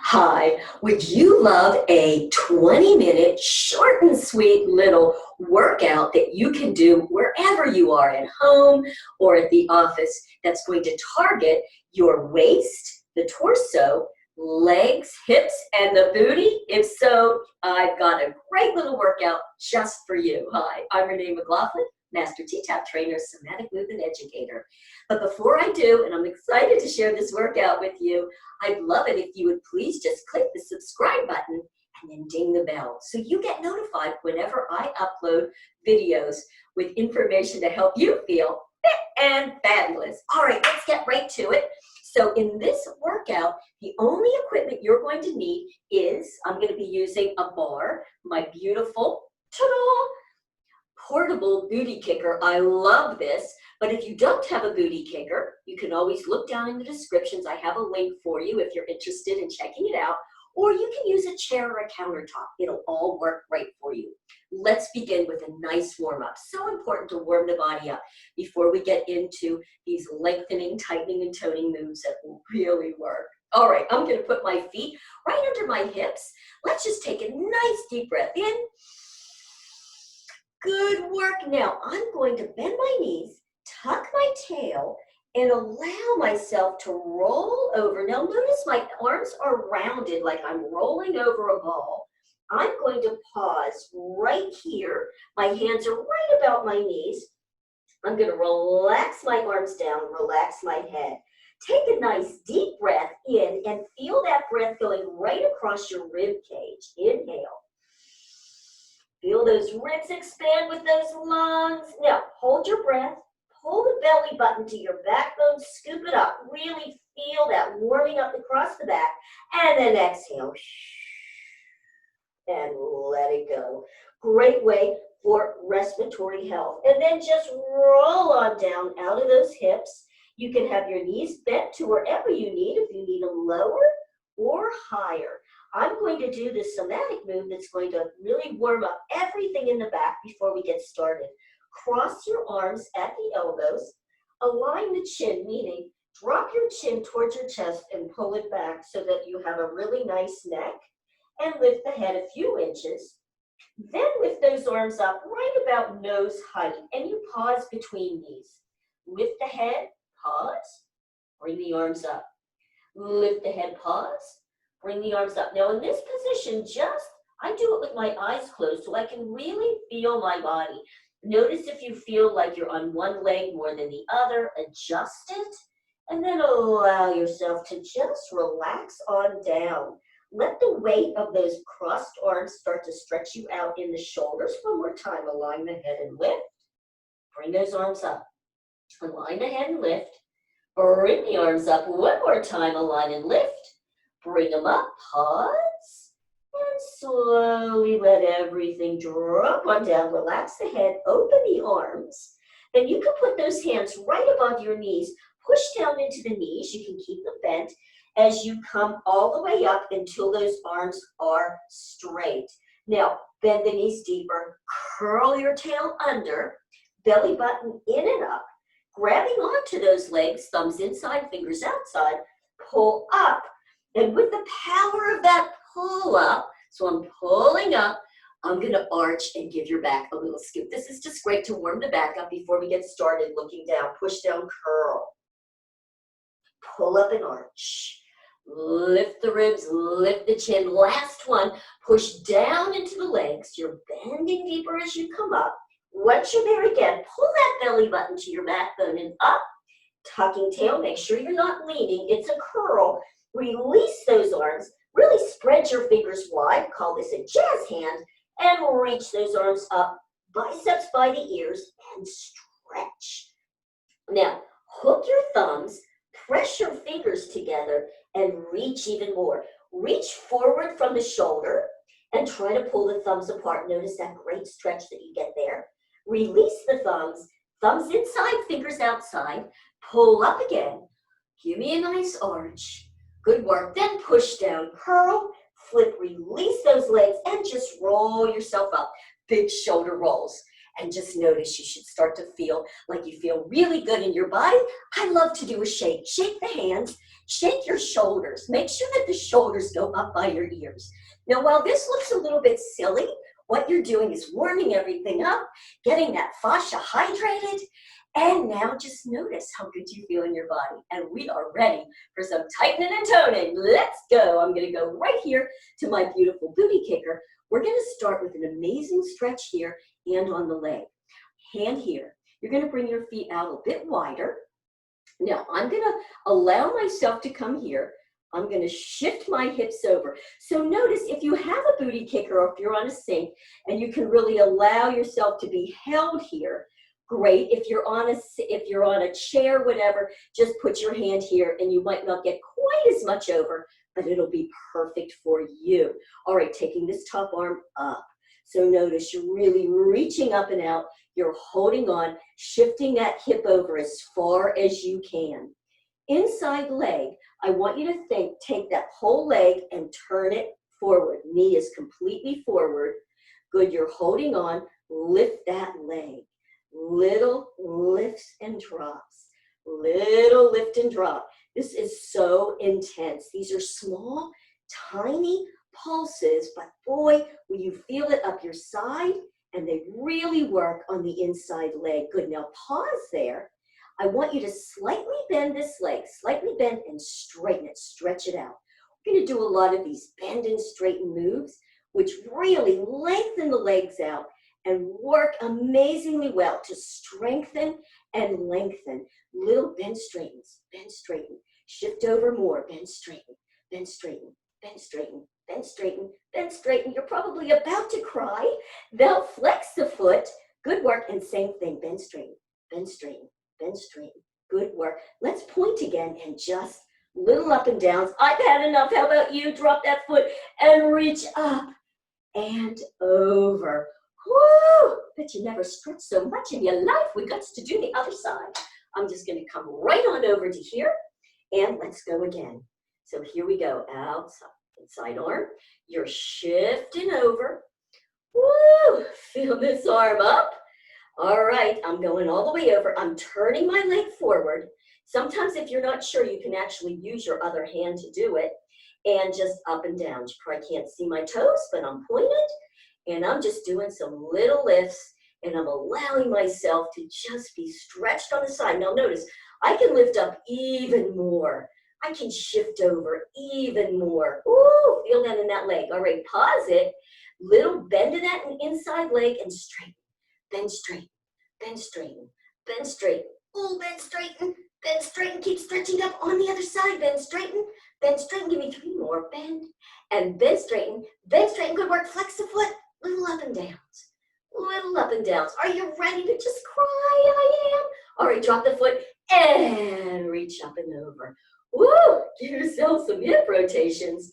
Hi, would you love a 20-minute short and sweet little workout that you can do wherever you are, at home or at the office, that's going to target your waist, the torso, legs, hips, and the booty? If so, I've got a great little workout just for you. Hi, I'm Renee McLaughlin, Master T-Tap Trainer, Somatic Movement Educator. But before I do, and I'm excited to share this workout with you, I'd love it if you would please just click the subscribe button and then ding the bell so you get notified whenever I upload videos with information to help you feel fit and fabulous. All right, let's get right to it. So in this workout, the only equipment you're going to need is, I'm going to be using a bar, my beautiful, ta-da, portable booty kicker. I love this. But if you don't have a booty kicker, you can always look down in the descriptions. I have a link for you if you're interested in checking it out. Or you can use a chair or a countertop. It'll all work right for you. Let's begin with a nice warm-up. So important to warm the body up before we get into these lengthening, tightening, and toning moves that will really work. All right, I'm going to put my feet right under my hips. Let's just take a nice deep breath in. Good work. Now I'm going to bend my knees, tuck my tail, and allow myself to roll over. Now notice my arms are rounded like I'm rolling over a ball. I'm going to pause right here. My hands are right about my knees. I'm going to relax my arms down, relax my head. Take a nice deep breath in and feel that breath going right across your rib cage. Inhale. Feel those ribs expand with those lungs. Now, hold your breath. Pull the belly button to your backbone. Scoop it up. Really feel that warming up across the back. And then exhale. And let it go. Great way for respiratory health. And then just roll on down out of those hips. You can have your knees bent to wherever you need, if you need them lower or higher. I'm going to do this somatic move that's going to really warm up everything in the back before we get started. Cross your arms at the elbows, align the chin, meaning drop your chin towards your chest and pull it back so that you have a really nice neck, and lift the head a few inches. Then lift those arms up right about nose height, and you pause between these. Lift the head, pause, bring the arms up. Lift the head, pause, bring the arms up. Now in this position, I do it with my eyes closed so I can really feel my body. Notice if you feel like you're on one leg more than the other, adjust it, and then allow yourself to just relax on down. Let the weight of those crossed arms start to stretch you out in the shoulders. One more time, align the head and lift. Bring those arms up. Align the head and lift. Bring the arms up one more time, align and lift. Bring them up, pause, and slowly let everything drop on down. Relax the head, open the arms. Then you can put those hands right above your knees. Push down into the knees. You can keep them bent as you come all the way up until those arms are straight. Now, bend the knees deeper. Curl your tail under, belly button in and up. Grabbing onto those legs, thumbs inside, fingers outside, pull up. And with the power of that pull up, so I'm pulling up, I'm going to arch and give your back a little scoop. This is just great to warm the back up before we get started. Looking down, push down, curl. Pull up and arch. Lift the ribs, lift the chin. Last one, push down into the legs. You're bending deeper as you come up. Once you're there again, pull that belly button to your backbone and up. Tucking tail, make sure you're not leaning. It's a curl. Release those arms. Really spread your fingers wide. Call this a jazz hand. And reach those arms up, biceps by the ears, and stretch. Now, hook your thumbs, press your fingers together, and reach even more. Reach forward from the shoulder and try to pull the thumbs apart. Notice that great stretch that you get there. Release the thumbs, thumbs inside, fingers outside. Pull up again. Give me a nice arch. Good work. Then push down, curl, flip, release those legs, and just roll yourself up. Big shoulder rolls. And just notice you should start to feel like you feel really good in your body. I love to do a shake. Shake the hands. Shake your shoulders. Make sure that the shoulders go up by your ears. Now, while this looks a little bit silly, what you're doing is warming everything up, getting that fascia hydrated, and now just notice how good you feel in your body. And we are ready for some tightening and toning. Let's go. I'm going to go right here to my beautiful booty kicker. We're going to start with an amazing stretch here and on the leg. Hand here. You're going to bring your feet out a bit wider. Now, I'm going to allow myself to come here. I'm going to shift my hips over. So notice if you have a booty kicker or if you're on a sink and you can really allow yourself to be held here, great. If you're on a chair, whatever, just put your hand here and you might not get quite as much over, but it'll be perfect for you. All right, taking this top arm up. So notice you're really reaching up and out. You're holding on, shifting that hip over as far as you can. Inside leg, I want you to take that whole leg and turn it forward. Knee is completely forward. Good, you're holding on. Lift that leg. Little lifts and drops. Little lift and drop. This is so intense. These are small, tiny pulses, but boy, will you feel it up your side, and they really work on the inside leg. Good, now pause there. I want you to slightly bend this leg, slightly bend and straighten it, stretch it out. We're going to do a lot of these bend and straighten moves, which really lengthen the legs out and work amazingly well to strengthen and lengthen. Little bend straightens, bend straighten, shift over more, bend straighten, bend straighten, bend straighten, bend straighten, bend straighten. You're probably about to cry. Now flex the foot. Good work. And same thing, bend straighten, bend straighten, bend straighten. Good work. Let's point again and just little up and downs. I've had enough. How about you? Drop that foot and reach up and over. Woo! Bet you never stretched so much in your life. We got to do the other side. I'm just going to come right on over to here and let's go again. So here we go. Outside, inside arm. You're shifting over. Woo! Feel this arm up. All right, I'm going all the way over. I'm turning my leg forward. Sometimes if you're not sure, you can actually use your other hand to do it. And just up and down. You probably can't see my toes, but I'm pointed. And I'm just doing some little lifts. And I'm allowing myself to just be stretched on the side. Now notice, I can lift up even more. I can shift over even more. Ooh, feel that in that leg. All right, pause it. Little bend in that inside leg and straighten. Bend straighten, bend straighten, bend straighten. Ooh, bend straighten, bend straighten. Keep stretching up on the other side. Bend straighten, bend straighten. Give me 3 more. Bend and bend straighten, bend straighten. Good work. Flex the foot. Little up and downs. Little up and downs. Are you ready to just cry? I am. All right, drop the foot and reach up and over. Woo! Give yourself some hip rotations.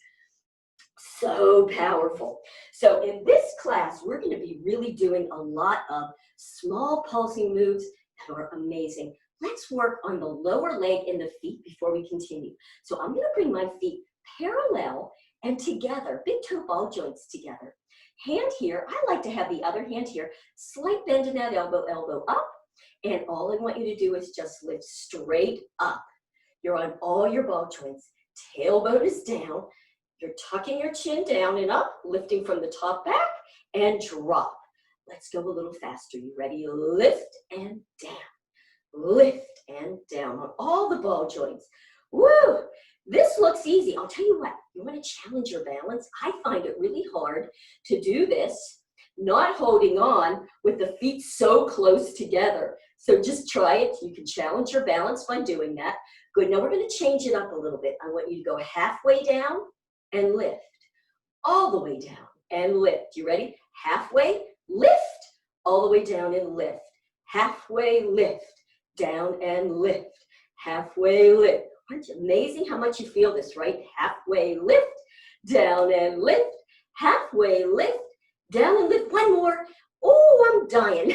So powerful. So in this class, we're going to be really doing a lot of small pulsing moves that are amazing. Let's work on the lower leg and the feet before we continue. So I'm going to bring my feet parallel and together, big toe ball joints together. Hand here, I like to have the other hand here, slight bend in that elbow, elbow up, and all I want you to do is just lift straight up. You're on all your ball joints. Tailbone is down. You're tucking your chin down and up, lifting from the top back, and drop. Let's go a little faster. You ready? Lift and down. Lift and down on all the ball joints. Woo! This looks easy. I'll tell you what, you want to challenge your balance? I find it really hard to do this, not holding on with the feet so close together. So just try it. You can challenge your balance by doing that. Good. Now we're going to change it up a little bit. I want you to go halfway down and lift. All the way down and lift. You ready? Halfway, lift. All the way down and lift. Halfway, lift. Down and lift. Halfway, lift. Aren't you amazing how much you feel this, right? Halfway, lift. Down and lift. Halfway, lift. Down and lift. One more. Oh, I'm dying.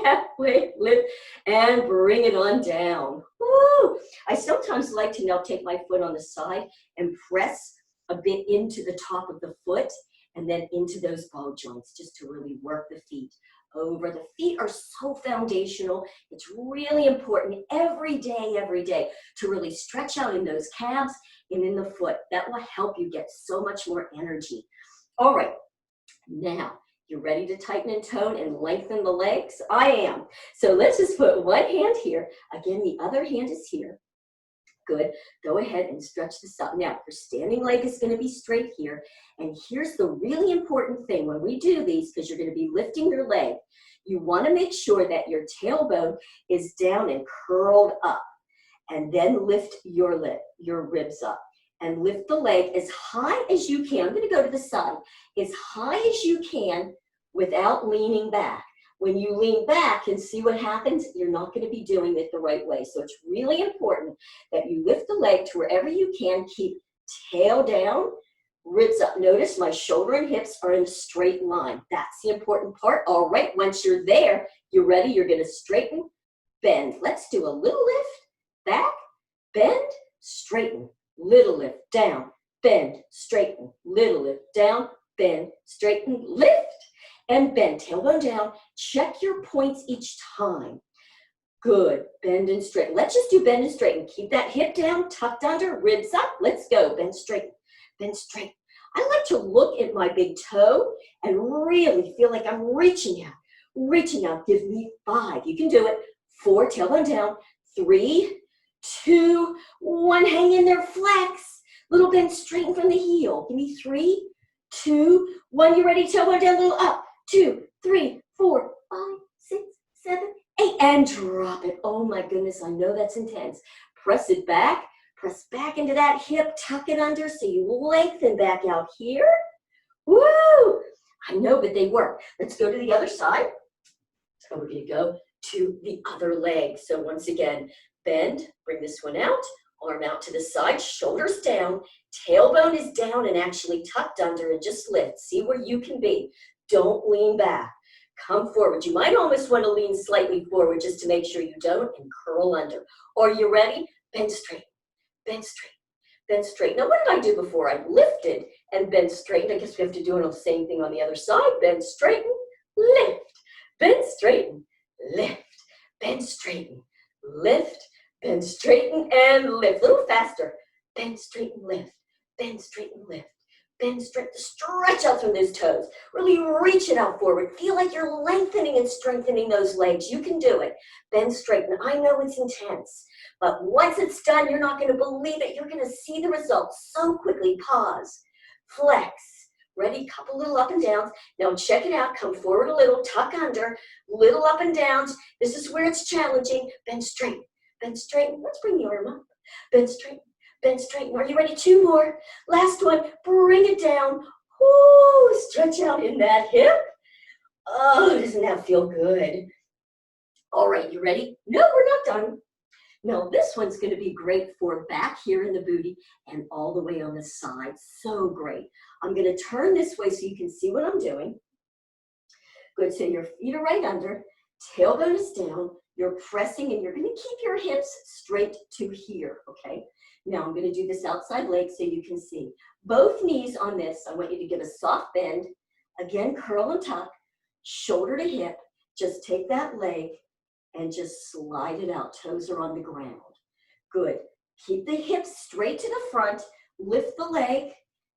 Halfway, lift, and bring it on down. Woo! I sometimes like to now take my foot on the side and press a bit into the top of the foot and then into those ball joints just to really work the feet. over. The feet are so foundational. It's really important every day to really stretch out in those calves and in the foot. That will help you get so much more energy. All right, now you're ready to tighten and tone and lengthen the legs? I am. So let's just put one hand here. Again, the other hand is here. Good. Go ahead and stretch this up. Now, your standing leg is going to be straight here. And here's the really important thing when we do these, because you're going to be lifting your leg, you want to make sure that your tailbone is down and curled up. And then lift your ribs up. And lift the leg as high as you can. I'm going to go to the side. As high as you can without leaning back. When you lean back and see what happens, you're not going to be doing it the right way. So it's really important that you lift the leg to wherever you can. Keep tail down, ribs up. Notice my shoulder and hips are in a straight line. That's the important part. All right, once you're there, you're ready. You're going to straighten, bend. Let's do a little lift, back, bend, straighten, little lift, down, bend, straighten, little lift, down, bend, straighten, lift, and bend, tailbone down. Check your points each time. Good, bend and straighten. Let's just do bend and straighten. Keep that hip down, tucked under, ribs up. Let's go, bend straight, bend straight. I like to look at my big toe and really feel like I'm reaching out, reaching out. Give me 5. You can do it. 4, tailbone down. 3, 2, 1, hang in there, flex. Little bend, straighten from the heel. Give me 3, 2, 1. You ready? Tailbone down, little up. 2, 3, 4, 5, 6, 7, 8, and drop it. Oh my goodness, I know that's intense. Press it back. Press back into that hip. Tuck it under so you lengthen back out here. Woo! I know, but they work. Let's go to the other side. So we're going to go to the other leg. So once again, bend, bring this one out, arm out to the side, shoulders down, tailbone is down and actually tucked under, and just lift. See where you can be. Don't lean back. Come forward. You might almost want to lean slightly forward just to make sure you don't, and curl under. Are you ready? Bend straight, bend straight, bend straight. Now, what did I do before? I lifted and bend straight. I guess we have to do the same thing on the other side. Bend, straighten, lift, bend, straighten, lift, bend, straighten, lift, bend, straighten, and lift. A little faster. Bend, straighten, lift, bend, straighten, lift. Bend, stretch out from those toes. Really reach it out forward. Feel like you're lengthening and strengthening those legs. You can do it. Bend, straighten. I know it's intense, but once it's done, you're not going to believe it. You're going to see the results so quickly. Pause. Flex. Ready? Couple little up and downs. Now check it out. Come forward a little. Tuck under. Little up and downs. This is where it's challenging. Bend straight. Bend straighten. Let's bring the arm up. Bend straight. Bend, straighten. Are you ready? 2 more. Last one. Bring it down. Woo! Stretch out in that hip. Oh, doesn't that feel good? All right, you ready? No, we're not done. Now, this one's going to be great for back here in the booty and all the way on the side. So great. I'm going to turn this way so you can see what I'm doing. Good. So your feet are right under. Tailbone is down. You're pressing, and you're going to keep your hips straight to here, okay? Now I'm going to do this outside leg so you can see. Both knees on this, I want you to give a soft bend. Again, curl and tuck, shoulder to hip. Just take that leg and just slide it out. Toes are on the ground. Good. Keep the hips straight to the front. Lift the leg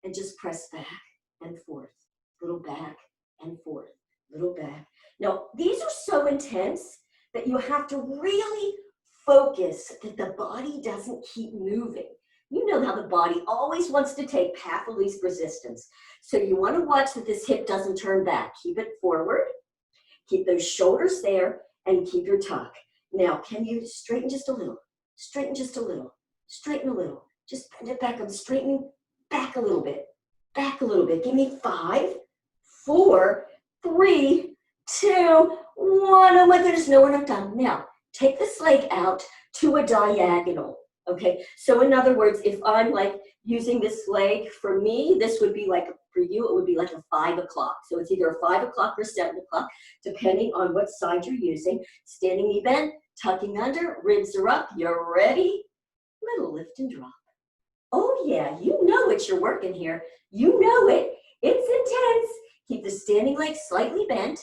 and just press back and forth. Little back and forth. Little back. Now, these are so intense that you have to really focus that the body doesn't keep moving. You know how the body always wants to take path of least resistance. So you want to watch that this hip doesn't turn back. Keep it forward. Keep those shoulders there and keep your tuck. Now, can you straighten just a little? Straighten just a little. Straighten a little. Just bend it back. I'm straightening back a little bit. Back a little bit. Give me 5, 4, 3, 2, 1. Oh my goodness, no, we're not done. Now, take this leg out to a diagonal, okay? So in other words, if I'm like using this leg, for me, this would be like, for you, it would be like a 5 o'clock. So it's either a 5 o'clock or 7 o'clock, depending on what side you're using. Standing knee bent, tucking under, ribs are up. You're ready? Little lift and drop. Oh yeah, you know what you're working here. You know it. It's intense. Keep the standing leg slightly bent.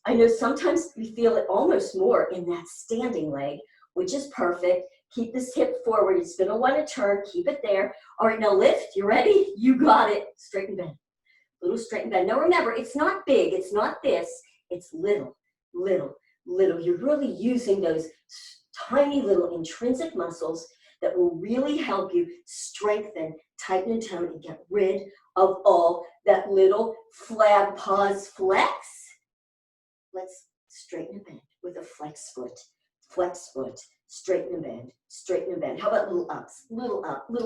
I know sometimes we feel it almost more in that standing leg, which is perfect. Keep this hip forward. It's going to want to turn. Keep it there. All right, now lift. You ready? You got it. Straighten bend. Little straighten bend. Now remember, it's not big. It's not this. It's little, little, little. You're really using those tiny little intrinsic muscles that will really help you strengthen, tighten, and tone, and get rid of all that little flab pause flex. Let's straighten and bend with a flex foot, straighten and bend, straighten and bend. How about little ups, little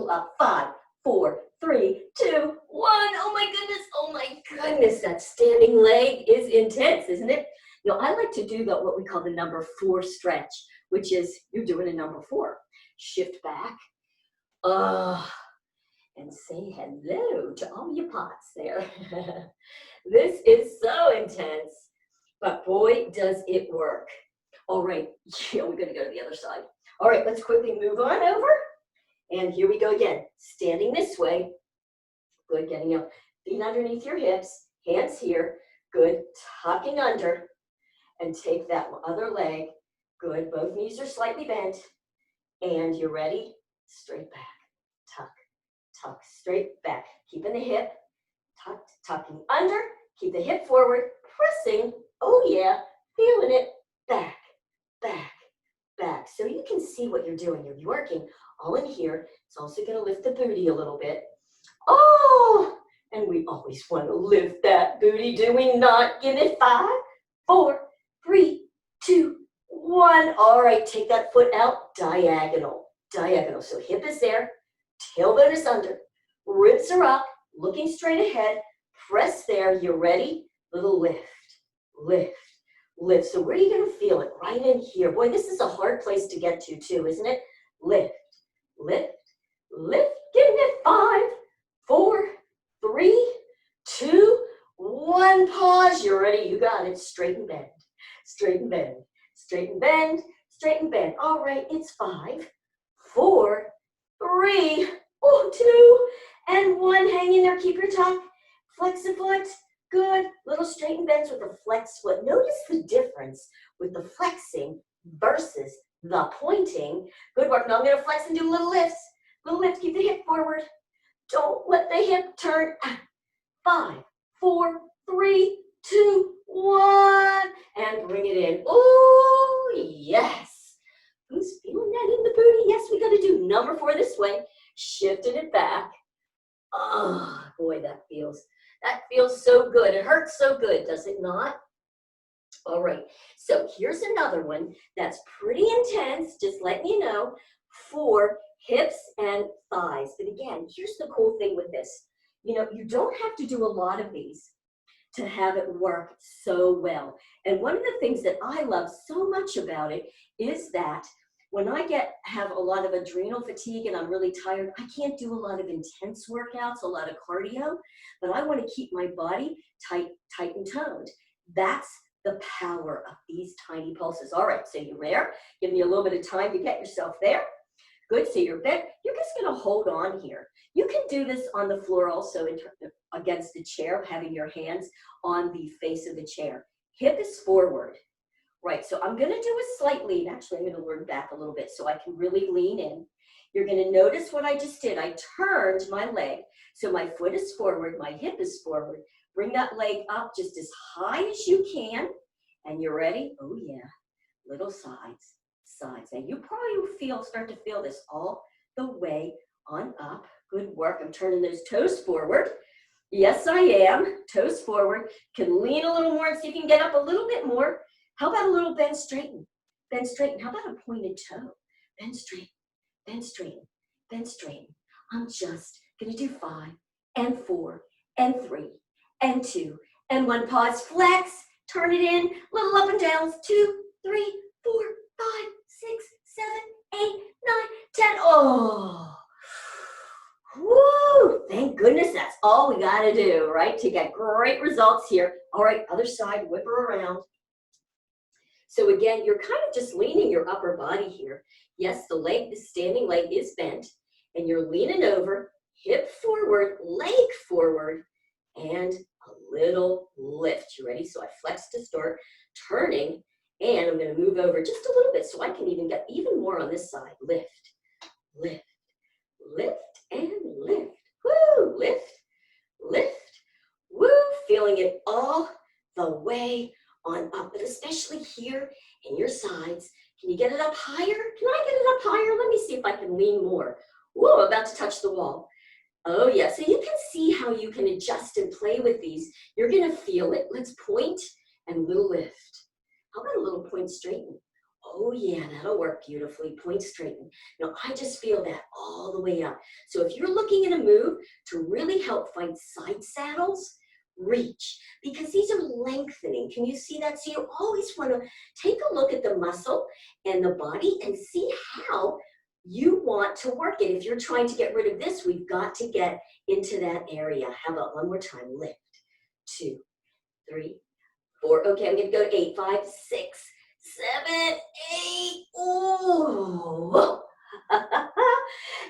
up, 5, 4, 3, 2, 1. Oh my goodness, that standing leg is intense, isn't it? You know, I like to do what we call the number 4 stretch, which is you're doing a number 4. Shift back, and say hello to all your pots there. This is so intense, but boy, does it work. All right, yeah, we're gonna go to the other side. All right, let's quickly move on over. And here we go again, standing this way. Good, getting up, feet underneath your hips, hands here. Good, tucking under, and take that other leg. Good, both knees are slightly bent. And you're ready, straight back, tuck, tuck, straight back. Keeping the hip tucked, tucking under, keep the hip forward, pressing, oh yeah, feeling it, back, back, back. So you can see what you're doing. You're working all in here. It's also gonna lift the booty a little bit. Oh, and we always wanna lift that booty, do we not? Give it 5, 4, 3, 2, 1. All right, take that foot out, diagonal, diagonal. So hip is there, tailbone is under, ribs are up, looking straight ahead, press there, you're ready, little lift, lift, lift. So where are you gonna feel it? Right in here. Boy, this is a hard place to get to too, isn't it? Lift, lift, lift, give it 5, 4, 3, 2, 1, pause, you're ready, you got it, straighten bend, straighten bend, straighten bend, straighten bend. All right, it's 5, 4, 3, 2, and 1. Hang in there, keep your tuck, flex the foot, good. Little straighten bends with a flex foot. Notice the difference with the flexing versus the pointing. Good work. Now I'm gonna flex and do little lifts. Little lifts, keep the hip forward. Don't let the hip turn. 5, 4, 3, 2, 1, and bring it in. Oh, yes. Who's feeling that in the booty? Yes, we got to do number 4 this way. Shifted it back. Oh, boy, that feels so good. It hurts so good, does it not? All right, so here's another one that's pretty intense, just letting you know, for hips and thighs. But again, here's the cool thing with this. You know, you don't have to do a lot of these to have it work so well. And one of the things that I love so much about it is that when I have a lot of adrenal fatigue and I'm really tired, I can't do a lot of intense workouts, a lot of cardio, but I want to keep my body tight and toned. That's the power of these tiny pulses. All right, so you're there. Give me a little bit of time to get yourself there. Good, so you're bent. You're just gonna hold on here. You can do this on the floor also against the chair, having your hands on the face of the chair. Hip is forward. Right, so I'm gonna do a slight lean. Actually, I'm gonna lean back a little bit so I can really lean in. You're gonna notice what I just did. I turned my leg, so my foot is forward, my hip is forward. Bring that leg up just as high as you can, and you're ready? Oh yeah, little sides, sides. And you probably will start to feel this all the way on up. Good work, I'm turning those toes forward. Yes, I am, toes forward. Can lean a little more and see if you can get up a little bit more. How about a little bend straighten? Bend straighten. How about a pointed toe? Bend straighten, bend straighten, bend straighten. I'm just gonna do 5 and 4 and 3 and 2 and 1. Pause, flex, turn it in, little up and downs. 2, 3, 4, 5, 6, 7, 8, 9, 10. Oh, woo! Thank goodness that's all we gotta do, right? To get great results here. All right, other side, whip her around. So again, you're kind of just leaning your upper body here. Yes, the standing leg is bent, and you're leaning over, hip forward, leg forward, and a little lift. You ready? So I flex to start, turning, and I'm going to move over just a little bit so I can even get even more on this side. Lift, lift, lift, and lift. Woo! Lift, lift, woo! Feeling it all the way on up, but especially here in your sides. Can you get it up higher? Can I get it up higher? Let me see if I can lean more. Whoa, I'm about to touch the wall. Oh yeah, so you can see how you can adjust and play with these. You're gonna feel it. Let's point and little lift. How about a little point straighten? Oh yeah, that'll work beautifully. Point straighten. Now I just feel that all the way up. So if you're looking at a move to really help fight side saddles, reach, because these are lengthening. Can you see that? So you always want to take a look at the muscle and the body and see how you want to work it. If you're trying to get rid of this, we've got to get into that area. How about one more time? Lift, 2, 3, 4. Okay, I'm going to go to 8, 5, 6, 7, 8. Ooh.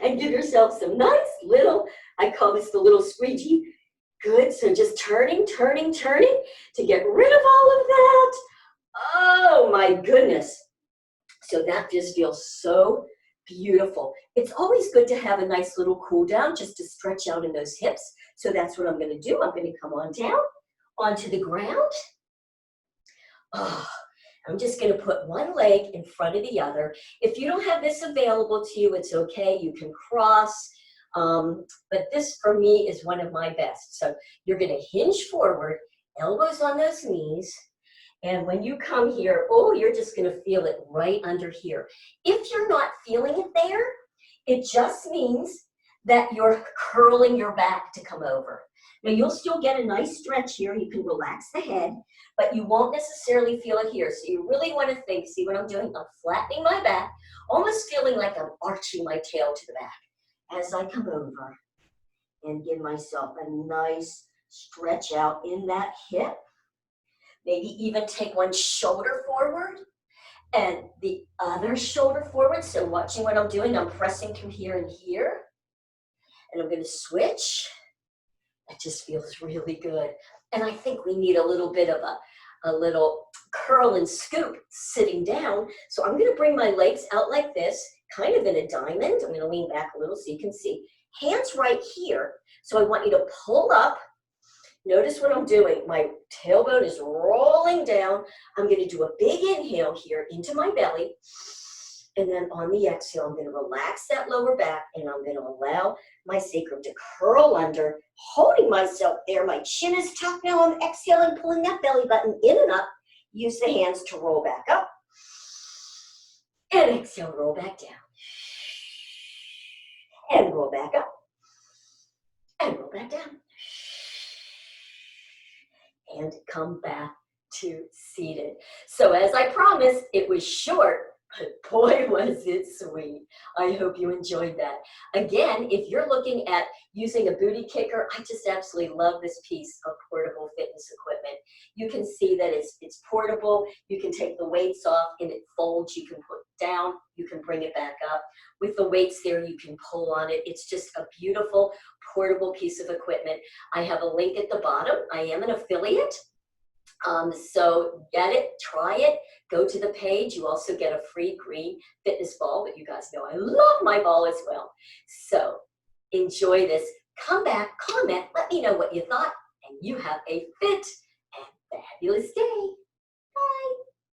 And give yourself some nice little, I call this the little squeegee. Good, so just turning, turning, turning to get rid of all of that. Oh my goodness. So that just feels so beautiful. It's always good to have a nice little cool down just to stretch out in those hips. So that's what I'm going to do. I'm going to come on down onto the ground. Oh, I'm just going to put one leg in front of the other. If you don't have this available to you, it's okay. You can cross. But this for me is one of my best. So you're going to hinge forward, elbows on those knees. And when you come here, oh, you're just going to feel it right under here. If you're not feeling it there, it just means that you're curling your back to come over. Now, you'll still get a nice stretch here. You can relax the head, but you won't necessarily feel it here. So you really want to think, see what I'm doing? I'm flattening my back, almost feeling like I'm arching my tail to the back as I come over and give myself a nice stretch out in that hip. Maybe even take one shoulder forward and the other shoulder forward. So watching what I'm doing, I'm pressing through here and here. And I'm going to switch. That just feels really good. And I think we need a little bit of a little curl and scoop sitting down. So I'm going to bring my legs out like this, kind of in a diamond. I'm going to lean back a little so you can see. Hands right here. So I want you to pull up. Notice what I'm doing. My tailbone is rolling down. I'm going to do a big inhale here into my belly. And then on the exhale, I'm going to relax that lower back and I'm going to allow my sacrum to curl under, holding myself there. My chin is tucked now. I'm exhaling, pulling that belly button in and up. Use the hands to roll back up. And exhale, roll back down. And roll back up. And roll back down. And come back to seated. So as I promised, it was short, but boy, was it sweet. I hope you enjoyed that. Again, if you're looking at using a booty kicker, I just absolutely love this piece of portable fitness equipment. You can see that it's portable. You can take the weights off and it folds. You can put it down. You can bring it back up. With the weights there, you can pull on it. It's just a beautiful portable piece of equipment. I have a link at the bottom. I am an affiliate. So get it, try it, go to the page. You also get a free green fitness ball, but you guys know I love my ball as well. So enjoy this. Come back, comment, let me know what you thought, and you have a fit and fabulous day. Bye.